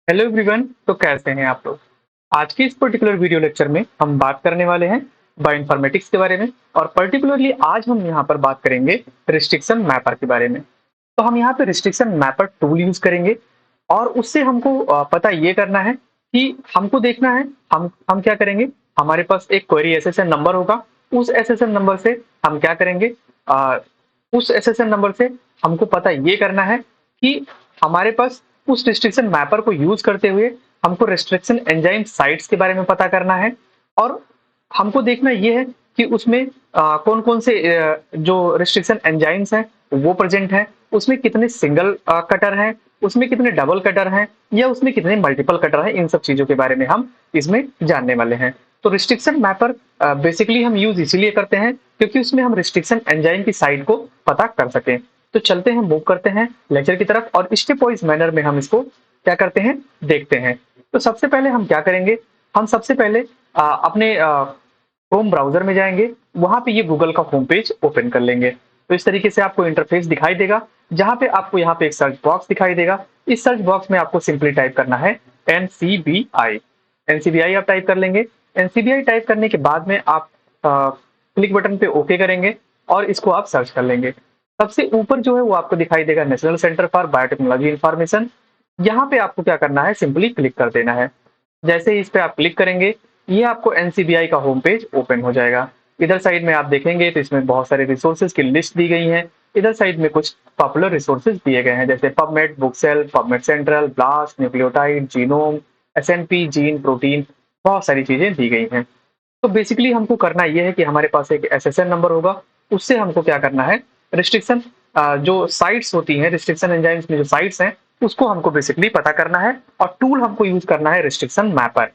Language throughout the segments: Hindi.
Hello everyone. तो कैसे हैं आप लोग। आज के इस पर्टिकुलर वीडियो लेक्चर में हम बात करने वाले हैं बायोइन्फॉर्मेटिक्स के बारे में। और पर्टिकुलरली आज हम यहाँ पर बात करेंगे रिस्ट्रिक्शन मैपर के बारे में। तो हम यहाँ पे रिस्ट्रिक्शन मैपर टूल यूज करेंगे और उससे हमको पता ये करना है कि हमको देखना है हम क्या करेंगे। हमारे पास एक क्वेरी एसएसएन नंबर होगा। उस एसएसएन नंबर से हम क्या करेंगे, उस एसएसएन नंबर से हमको पता ये करना है कि हमारे पास उस रिस्ट्रिक्शन मैपर को यूज करते हुए हमको रिस्ट्रिक्शन एंजाइम साइट्स के बारे में पता करना है। और हमको देखना ये है कि उसमें कौन कौन से जो रिस्ट्रिक्शन एंजाइम्स हैं वो प्रेजेंट हैं, उसमें कितने सिंगल कटर हैं, उसमें कितने डबल कटर हैं, या उसमें कितने मल्टीपल कटर हैं। इन सब चीजों के बारे में हम इसमें जानने वाले हैं। तो रिस्ट्रिक्शन मैपर बेसिकली हम यूज इसीलिए करते हैं क्योंकि उसमें हम रिस्ट्रिक्शन एंजाइम की साइट को पता कर सकें। तो चलते हैं, मूव करते हैं लेक्चर की तरफ और स्टेप वाइज मैनर में हम इसको क्या करते हैं देखते हैं। तो सबसे पहले हम क्या करेंगे, हम सबसे पहले अपने क्रोम ब्राउजर में जाएंगे, वहां पे ये गूगल का होम पेज ओपन कर लेंगे। तो इस तरीके से आपको इंटरफेस दिखाई देगा, जहां पे आपको यहाँ पे एक सर्च बॉक्स दिखाई देगा। इस सर्च बॉक्स में आपको सिंपली टाइप करना है एनसीबीआई। एनसीबीआई आप टाइप कर लेंगे। एनसीबीआई टाइप करने के बाद में आप क्लिक बटन पे ओके करेंगे और इसको आप सर्च कर लेंगे। सबसे ऊपर जो है वो आपको दिखाई देगा national centre for biotechnology information. यहाँ पे आपको क्या करना है, सिंपली क्लिक कर देना है। जैसे ही इस पे आप क्लिक करेंगे, ये आपको एनसीबीआई का होम पेज ओपन हो जाएगा। इधर साइड में आप देखेंगे तो इसमें बहुत सारे रिसोर्सेज की लिस्ट दी गई है। इधर साइड में कुछ पॉपुलर रिसोर्सेज दिए गए हैं, जैसे PubMed, bookshelf, PubMed central, BLAST, nucleotide, genome, SNP, gene, protein, बहुत सारी चीजें दी गई हैं। तो बेसिकली हमको करना यह है कि हमारे पास एक एसएसएन नंबर होगा, उससे हमको क्या करना है, रिस्ट्रिक्शन जो साइट्स होती हैं, रिस्ट्रिक्शन एंजाइम्स में जो साइट्स हैं उसको हमको बेसिकली पता करना है। और टूल हमको यूज करना है रिस्ट्रिक्शन मैपर।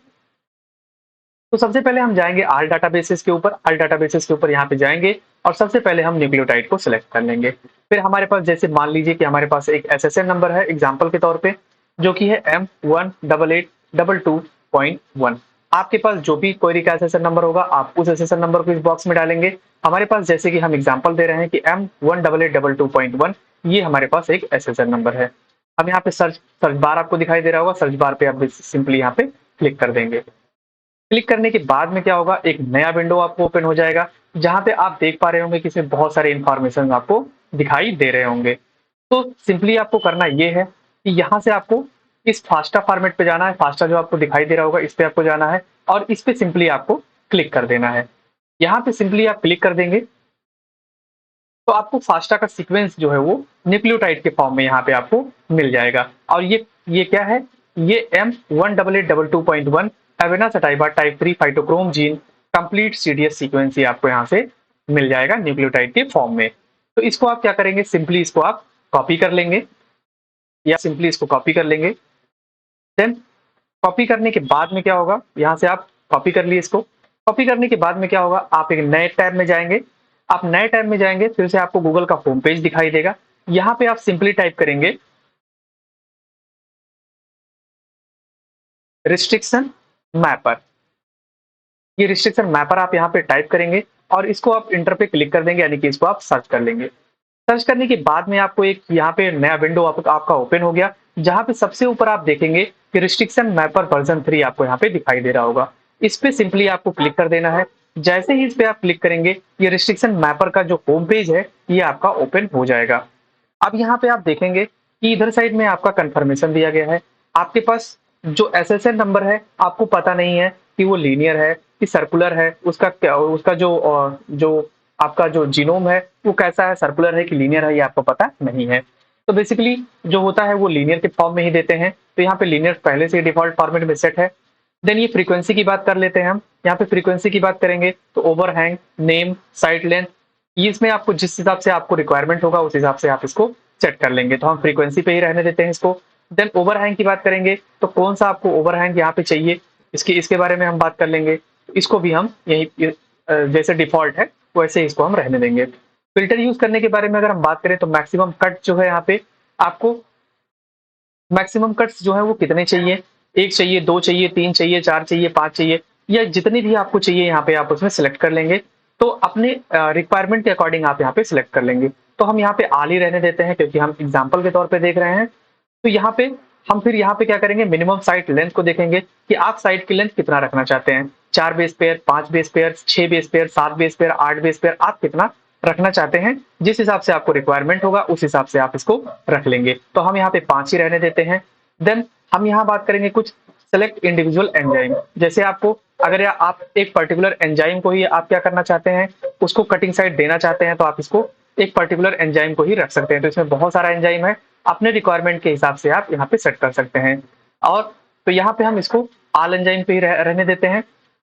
तो सबसे पहले हम जाएंगे आल डाटाबेसेस के ऊपर। आल डाटाबेसेस के ऊपर यहाँ पे जाएंगे और सबसे पहले हम न्यूक्लियोटाइड को सिलेक्ट कर लेंगे। फिर हमारे पास, जैसे मान लीजिए कि हमारे पास एक एसएसएन नंबर है एग्जाम्पल के तौर पे, जो कि है M18822.1। आपके पास जो भी क्वेरी का एसएसएन नंबर होगा आप उस एसएसएन नंबर को इस बॉक्स में डालेंगे। हमारे पास, जैसे कि हम एग्जाम्पल दे रहे हैं कि M18822.1, ये हमारे पास एक एसएसएन नंबर है। अब यहाँ पे सर्च सर्च बार आपको दिखाई दे रहा होगा, सर्च बार पे आप सिंपली यहाँ पे क्लिक कर देंगे। क्लिक करने के बाद में क्या होगा, एक नया विंडो आपको ओपन हो जाएगा, जहां पे आप देख पा रहे होंगे कि इसमें बहुत सारे इंफॉर्मेशन आपको दिखाई दे रहे होंगे। तो सिंपली आपको करना ये है कि यहाँ से आपको इस फास्टा फॉर्मेट पे जाना है। फास्टा जो आपको दिखाई दे रहा होगा इस पे आपको जाना है और इस पे सिंपली आपको क्लिक कर देना है। यहाँ पे सिंपली आप क्लिक कर देंगे तो आपको फास्टा का सीक्वेंस जो है वो न्यूक्लियोटाइड के फॉर्म में यहाँ पे आपको मिल जाएगा। और ये क्या है, ये M18822.1 Avena sativa type 3 phytochrome gene complete CDS sequence ही आपको यहाँ से मिल जाएगा न्यूक्लियोटाइड के फॉर्म में। तो इसको आप क्या करेंगे, सिंपली इसको आप कॉपी कर लेंगे, या सिंपली इसको कॉपी कर लेंगे। देन कॉपी करने के बाद में क्या होगा, यहाँ से आप कॉपी कर लिए इसको। कॉपी करने के बाद में क्या होगा, आप एक नए टैब में जाएंगे। आप नए टैब में जाएंगे, फिर से आपको गूगल का होम पेज दिखाई देगा। यहाँ पे आप सिंपली टाइप करेंगे रिस्ट्रिक्शन मैपर। ये रिस्ट्रिक्शन मैपर आप यहाँ पे टाइप करेंगे और इसको आप इंटर पे क्लिक कर देंगे, यानी कि इसको आप सर्च कर लेंगे। सर्च करने के बाद में आपको एक यहाँ पे नया विंडो आपका ओपन हो गया, जहां पे सबसे ऊपर आप देखेंगे कि रिस्ट्रिक्शन मैपर वर्जन 3 आपको यहाँ पे दिखाई दे रहा होगा। इस पे सिंपली आपको क्लिक कर देना है। जैसे ही इस पे आप क्लिक करेंगे, ये रिस्ट्रिक्शन मैपर का जो होम पेज है ये आपका ओपन हो जाएगा। अब यहाँ पे आप देखेंगे कि इधर साइड में आपका कंफर्मेशन दिया गया है। आपके पास जो एसएसएन नंबर है आपको पता नहीं है कि वो लीनियर है कि सर्कुलर है, उसका जो आपका जो जीनोम है वो कैसा है, सर्कुलर है कि लीनियर है, ये आपको पता नहीं है। तो बेसिकली जो होता है वो लीनियर के फॉर्म में ही देते हैं। तो यहाँ पे लीनियर पहले से डिफॉल्ट फॉर्मेट में सेट है। देन ये फ्रीक्वेंसी की बात कर लेते हैं हम। यहाँ पे फ्रीक्वेंसी की बात करेंगे तो ओवरहैंग, नेम, साइड लेंथ, ये इसमें आपको जिस हिसाब से आपको रिक्वायरमेंट होगा उस हिसाब से आप इसको सेट कर लेंगे। तो हम फ्रीक्वेंसी पे ही रहने देते हैं इसको। देन ओवरहैंग की बात करेंगे तो कौन सा आपको ओवरहैंग यहाँ पे चाहिए, इसके बारे में हम बात कर लेंगे। इसको भी हम यही जैसे डिफॉल्ट है वैसे इसको हम रहने देंगे। फिल्टर यूज करने के बारे में अगर हम बात करें तो मैक्सिमम कट जो है यहाँ पे आपको, मैक्सिमम कट्स जो है वो कितने चाहिए, एक चाहिए, दो चाहिए, तीन चाहिए, चार चाहिए, पांच चाहिए, या जितने भी आपको चाहिए यहाँ पे आप उसमें सिलेक्ट कर लेंगे। तो अपने रिक्वायरमेंट के अकॉर्डिंग आप यहाँ पे सिलेक्ट कर लेंगे। तो हम यहाँ पे आल ही रहने देते हैं क्योंकि हम एग्जाम्पल के तौर पे देख रहे हैं। तो यहाँ पे हम फिर यहाँ पे क्या करेंगे, मिनिमम साइट लेंथ को देखेंगे कि आप साइट की लेंथ कितना रखना चाहते हैं। 4 base pair, 5 base pair, 6 base pair, 7 base pair, 8 base pair, आप कितना रखना चाहते हैं। जिस हिसाब से आपको रिक्वायरमेंट होगा उस हिसाब से आप इसको रख लेंगे। तो हम यहाँ पे 5 ही रहने देते हैं। देन हम यहाँ बात करेंगे कुछ सेलेक्ट इंडिविजुअल एंजाइम। जैसे आपको अगर आप एक पर्टिकुलर एंजाइम को ही आप क्या करना चाहते हैं, उसको कटिंग साइड देना चाहते हैं, तो आप इसको एक पर्टिकुलर एंजाइम को ही रख सकते हैं। तो इसमें बहुत सारा एंजाइम है, अपने रिक्वायरमेंट के हिसाब से आप यहाँ पे सेट कर सकते हैं। और तो यहाँ पे हम इसको ऑल एंजाइम पे ही रहने देते हैं।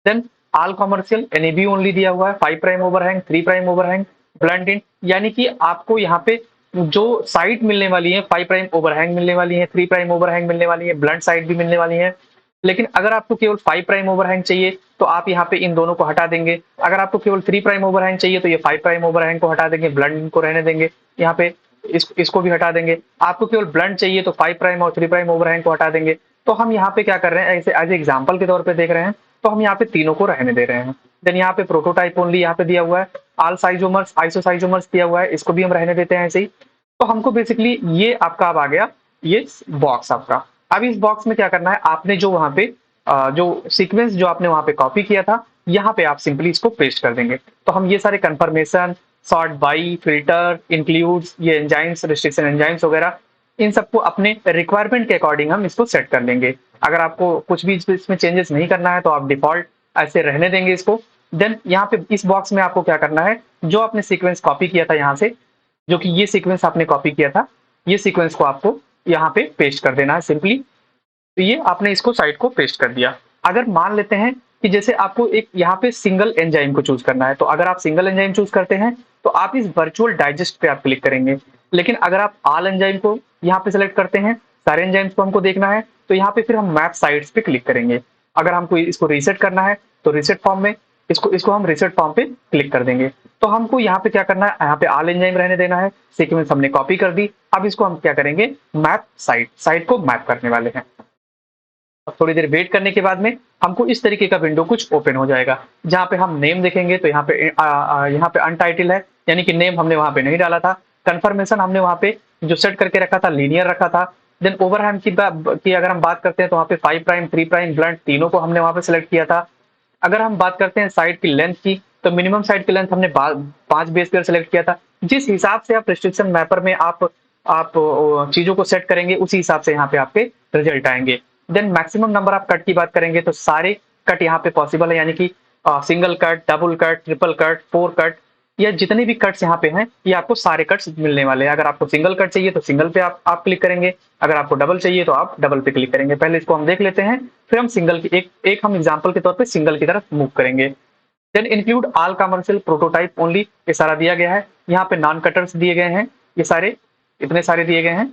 Then all commercial NEB only दिया हुआ है, 5 prime overhang, 3 prime overhang, blunt end, यानी कि आपको यहाँ पे जो साइट मिलने वाली है, 5 प्राइम ओवरहैंग मिलने वाली है, 3 प्राइम ओवरहैंग मिलने वाली है, ब्लंट साइट भी मिलने वाली है। लेकिन अगर आपको केवल 5 प्राइम ओवरहैंग चाहिए तो आप यहाँ पे इन दोनों को हटा देंगे। अगर आपको केवल 3 प्राइम ओवरहैंग चाहिए तो ये 5 प्राइम ओवरहैंग को हटा देंगे, ब्लंट को रहने देंगे, यहाँ पे इसको भी हटा देंगे। आपको केवल ब्लंट चाहिए तो 5 प्राइम और 3 प्राइम ओवरहैंग को हटा देंगे। तो हम यहाँ पे क्या कर रहे हैं, ऐसे एज एग्जाम्पल के तौर पे देख रहे हैं, तो हम यहाँ पे तीनों को रहने दे रहे हैं। देन यहाँ पे प्रोटोटाइप ओनली यहाँ पे दिया हुआ है, ऑल साइजोमर्स, आइसोसाइजोमर्स दिया हुआ है, इसको भी हम रहने देते हैं ऐसे ही। तो हमको बेसिकली ये आपका अब आ गया ये बॉक्स आपका। अब इस बॉक्स में क्या करना है, आपने जो वहां पे जो सीक्वेंस जो आपने वहां पे कॉपी किया था, यहाँ पे आप सिंपली इसको पेस्ट कर देंगे। तो हम ये सारे confirmation, sort by, filter, includes, ये एंजाइम्स, रिस्ट्रिक्शन एंजाइम्स वगैरह, इन सबको अपने रिक्वायरमेंट के अकॉर्डिंग हम इसको सेट कर लेंगे। अगर आपको कुछ भी इसमें चेंजेस नहीं करना है तो आप डिफॉल्ट ऐसे रहने देंगे इसको। देन यहाँ पे इस बॉक्स में आपको क्या करना है, जो आपने सीक्वेंस कॉपी किया था यहाँ से, जो कि ये सीक्वेंस आपने कॉपी किया था, ये सीक्वेंस को आपको यहाँ पे पेस्ट कर देना है सिंपली। तो ये आपने इसको साइड को पेस्ट कर दिया। अगर मान लेते हैं कि जैसे आपको एक यहाँ पे सिंगल एंजाइम को चूज करना है, तो अगर आप सिंगल एंजाइम चूज करते हैं तो आप इस वर्चुअल डाइजेस्ट पे आप क्लिक करेंगे। लेकिन अगर आप ऑल एंजाइम को यहाँ पे सिलेक्ट करते हैं, सारे एंजाइम्स को हमको देखना है, तो यहाँ पे फिर हम मैप साइट्स पे क्लिक करेंगे। अगर हमको इसको रीसेट करना है तो रीसेट फॉर्म में इसको हम रीसेट फॉर्म पे क्लिक कर देंगे। तो हमको यहाँ पे क्या करना है, यहाँ पे ऑल एंजाइम रहने देना है, सीक्वेंस हमने कॉपी कर दी। अब इसको हम क्या करेंगे, मैप साइट को मैप करने वाले हैं। थोड़ी देर वेट करने के बाद में हमको इस तरीके का विंडो कुछ ओपन हो जाएगा, जहाँ पे हम नेम देखेंगे तो यहाँ पे अनटाइटल है, यानी कि नेम हमने वहां पे नहीं डाला था। कंफर्मेशन हमने वहां पे जो सेट करके रखा था लीनियर रखा था। देन ओवरहैंग की अगर हम बात करते हैं तो वहाँ पे 5 प्राइम, 3 प्राइम, ब्लंट तीनों को हमने वहां पे सिलेक्ट किया था। अगर हम बात करते हैं साइड की लेंथ की, तो मिनिमम साइड की लेंथ हमने 5 बेस पेयर सेलेक्ट किया था। जिस हिसाब से आप रिस्ट्रिक्शन मैपर में आप चीजों को सेट करेंगे उसी हिसाब से यहाँ पे आपके रिजल्ट आएंगे। Then maximum number of cut की बात करेंगे तो सारे कट यहाँ पे पॉसिबल है, यानी कि single cut, double cut, triple cut, 4 cut, या जितने भी कट्स यहाँ पे हैं ये आपको सारे कट्स मिलने वाले हैं। अगर आपको सिंगल कट चाहिए तो सिंगल पे आप क्लिक करेंगे, अगर आपको डबल चाहिए तो आप डबल पे क्लिक करेंगे। पहले इसको हम देख लेते हैं, फिर हम सिंगल की एक हम एग्जाम्पल के तौर पे सिंगल की तरफ मूव करेंगे। Then include all commercial prototype only, ये सारा दिया गया है। यहाँ पे नॉन कटर्स दिए गए हैं, ये सारे इतने सारे दिए गए हैं।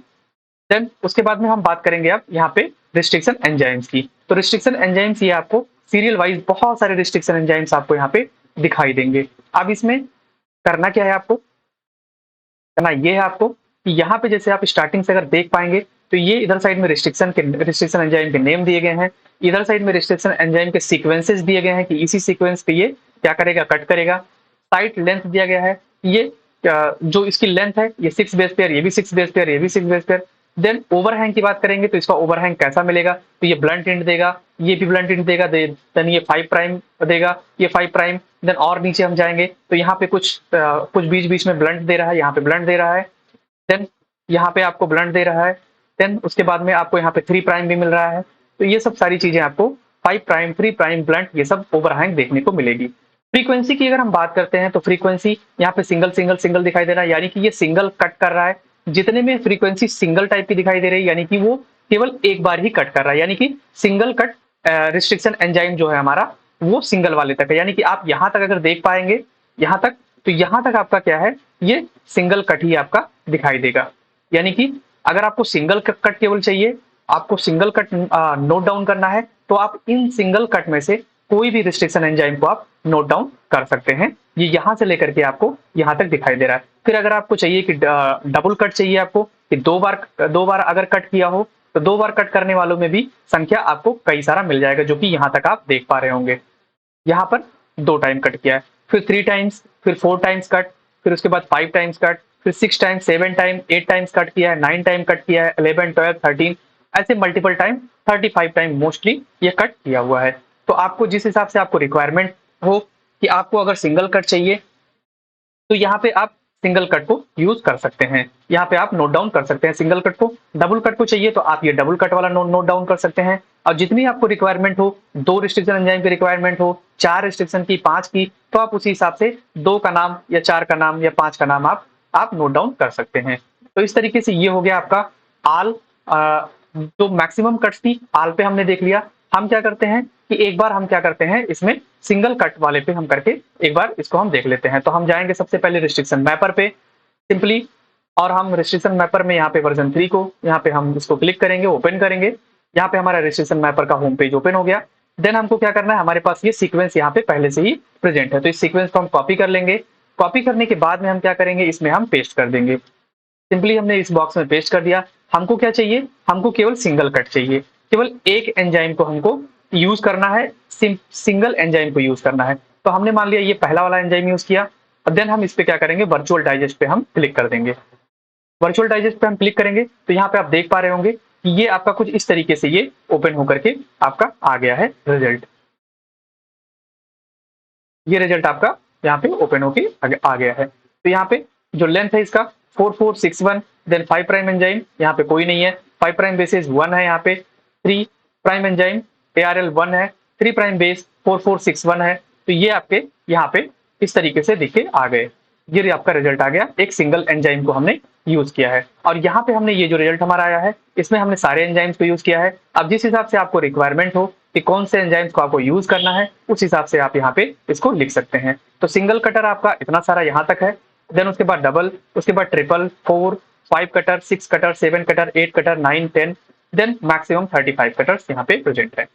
देन उसके बाद में हम बात करेंगे अब यहाँ पे रिस्ट्रिक्शन एंजाइम्स की। तो रिस्ट्रिक्शन एंजाइम्स ये आपको सीरियल वाइज बहुत सारे रिस्ट्रिक्शन एंजाइम्स आपको यहाँ पे दिखाई देंगे। अब इसमें करना क्या है, आपको करना ये है आपको कि यहाँ पे जैसे आप स्टार्टिंग से अगर देख पाएंगे तो ये इधर साइड में रिस्ट्रिक्शन एंजाइम के नेम दिए गए हैं, इधर साइड में रिस्ट्रिक्शन एंजाइम के सीक्वेंसेस दिए गए हैं कि इसी सीक्वेंस पे ये क्या करेगा, कट करेगा। साइट लेंथ दिया गया है, ये जो इसकी लेंथ है ये 6 बेस पेयर, ये भी 6 बेस पेयर, ये भी 6 बेस पेयर। देन ओवरहैंग की बात करेंगे तो इसका ओवरहैंग कैसा मिलेगा, तो ये ब्लंट एंड देगा, ये भी ब्लंट एंड देगा। देन ये 5 प्राइम देगा, ये 5 प्राइम। देन और नीचे हम जाएंगे तो यहाँ पे कुछ बीच बीच में ब्लंट दे रहा है, यहाँ पे ब्लंट दे रहा है। देन यहाँ पे आपको ब्लंट दे रहा है। देन उसके बाद में आपको यहाँ पे 3 प्राइम भी मिल रहा है। तो ये सब सारी चीजें आपको 5 प्राइम, 3 प्राइम, ब्लंट, ये सब ओवरहैंग देखने को मिलेगी। फ्रीक्वेंसी की अगर हम बात करते हैं तो फ्रीक्वेंसी यहाँ पे सिंगल सिंगल सिंगल दिखाई दे रहा है, यानी कि ये सिंगल कट कर रहा है। जितने में फ्रीक्वेंसी सिंगल टाइप की दिखाई दे रही है, यानी कि वो केवल एक बार ही कट कर रहा है, यानी कि सिंगल कट रिस्ट्रिक्शन एंजाइम जो है हमारा वो सिंगल वाले तक है। यानी कि आप यहाँ तक अगर देख पाएंगे यहाँ तक, तो यहाँ तक आपका क्या है, ये सिंगल कट ही आपका दिखाई देगा। यानी कि अगर आपको सिंगल कट केवल चाहिए, आपको सिंगल कट नोट डाउन करना है, तो आप इन सिंगल कट में से कोई भी रिस्ट्रिक्शन एंजाइम को आप नोट डाउन कर सकते हैं। ये यहाँ से लेकर के आपको यहाँ तक दिखाई दे रहा है। फिर अगर आपको चाहिए कि डबल कट चाहिए आपको, कि दो बार अगर कट किया हो, तो 2 बार कट करने वालों में भी संख्या आपको कई सारा मिल जाएगा, जो कि यहाँ तक आप देख पा रहे होंगे। यहाँ पर 2 टाइम कट किया है, फिर 3 टाइम्स, फिर 4 टाइम्स कट, फिर उसके बाद 5 टाइम्स कट, फिर 6 टाइम्स, 7 टाइम, 8 टाइम्स कट किया है, 9 टाइम कट किया है, 11, 12, 13। ऐसे मल्टीपल टाइम 35 टाइम मोस्टली ये कट किया हुआ है। तो आपको जिस हिसाब से आपको रिक्वायरमेंट हो कि आपको अगर सिंगल कट चाहिए तो यहाँ पे आप सिंगल कट को यूज कर सकते हैं। यहाँ पे आप नोट डाउन कर सकते हैं सिंगल कट को। डबल कट को चाहिए तो आप ये डबल कट वाला नोट डाउन कर सकते हैं। और जितनी आपको रिक्वायरमेंट हो, 2 रिस्ट्रिक्शन एंजाइम की रिक्वायरमेंट हो, 4 रिस्ट्रिक्शन की, 5 की, तो आप उसी हिसाब से 2 का नाम या 4 का नाम या 5 का नाम आप नोट डाउन कर सकते हैं। तो इस तरीके से ये हो गया आपका आल। जो मैक्सिमम कट्स थी आल पे हमने देख लिया। हम क्या करते हैं कि एक बार हम क्या करते हैं इसमें सिंगल कट वाले पे हम करके एक बार इसको हम देख लेते हैं। तो हम जाएंगे सबसे पहले रिस्ट्रिक्शन मैपर पे सिंपली, और हम रिस्ट्रिक्शन मैपर में यहाँ पे वर्जन 3 को यहाँ पे हम इसको क्लिक करेंगे, ओपन करेंगे। यहाँ पे हमारा रिस्ट्रिक्शन मैपर का होम पेज ओपन हो गया। देन हमको क्या करना है, हमारे पास ये सीक्वेंस यहाँ पे पहले से ही प्रेजेंट है, तो इस सीक्वेंस को हम कॉपी कर लेंगे। कॉपी करने के बाद में हम क्या करेंगे, इसमें हम पेस्ट कर देंगे। सिंपली हमने इस बॉक्स में पेस्ट कर दिया। हमको क्या चाहिए, हमको केवल सिंगल कट चाहिए, केवल एक एंजाइम को हमको यूज करना है, सिंगल एंजाइम को यूज करना है। तो हमने मान लिया ये पहला वाला एंजाइम यूज किया, और देन हम इस पे क्या करेंगे, वर्चुअल डाइजेस्ट पे हम क्लिक कर देंगे। वर्चुअल डाइजेस्ट पे हम क्लिक करेंगे तो यहाँ पे आप देख पा रहे होंगे कि ये आपका कुछ इस तरीके से ये ओपन होकर के आपका आ गया है रिजल्ट। ये रिजल्ट आपका यहाँ पे ओपन होके आ गया है। तो यहाँ पे जो लेंथ है इसका 4461, देन 5 प्राइम एंजाइम यहाँ पे कोई नहीं है, 5 प्राइम बेसिस 1 है, यहाँ पे 3 प्राइम एंजाइम ARL 1 है, 3 प्राइम बेस 4461 है। तो ये आपके यहाँ पे इस तरीके से दिख के आ गए। ये आपका रिजल्ट आ गया, एक सिंगल एंजाइम को हमने यूज किया है। और यहाँ पे हमने ये जो रिजल्ट हमारा आया है इसमें हमने सारे एंजाइम्स को यूज किया है। अब जिस हिसाब से आपको रिक्वायरमेंट हो कि कौन से एंजाइम्स को आपको यूज करना है, उस हिसाब से आप यहाँ पे इसको लिख सकते हैं। तो सिंगल कटर आपका इतना सारा यहाँ तक है, देन उसके बाद डबल, उसके बाद triple, 4, 5 cutter, 6 cutter, 7 cutter, 8 cutter, 9, 10, then maximum 35 cutters यहाँ पे प्रेजेंट है।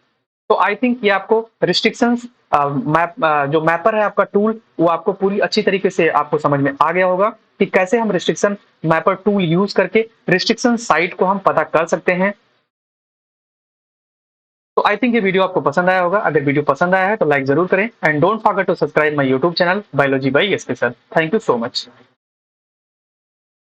तो आई थिंक ये आपको रिस्ट्रिक्शंस मैप जो मैपर है आपका टूल, वो आपको पूरी अच्छी तरीके से आपको समझ में आ गया होगा कि कैसे हम रिस्ट्रिक्शन मैपर टूल यूज करके रिस्ट्रिक्शन साइट को हम पता कर सकते हैं। तो आई थिंक ये वीडियो आपको पसंद आया होगा। अगर वीडियो पसंद आया है तो लाइक जरूर करें, and don't forget to subscribe my YouTube channel biology by S K sir. Thank you so much.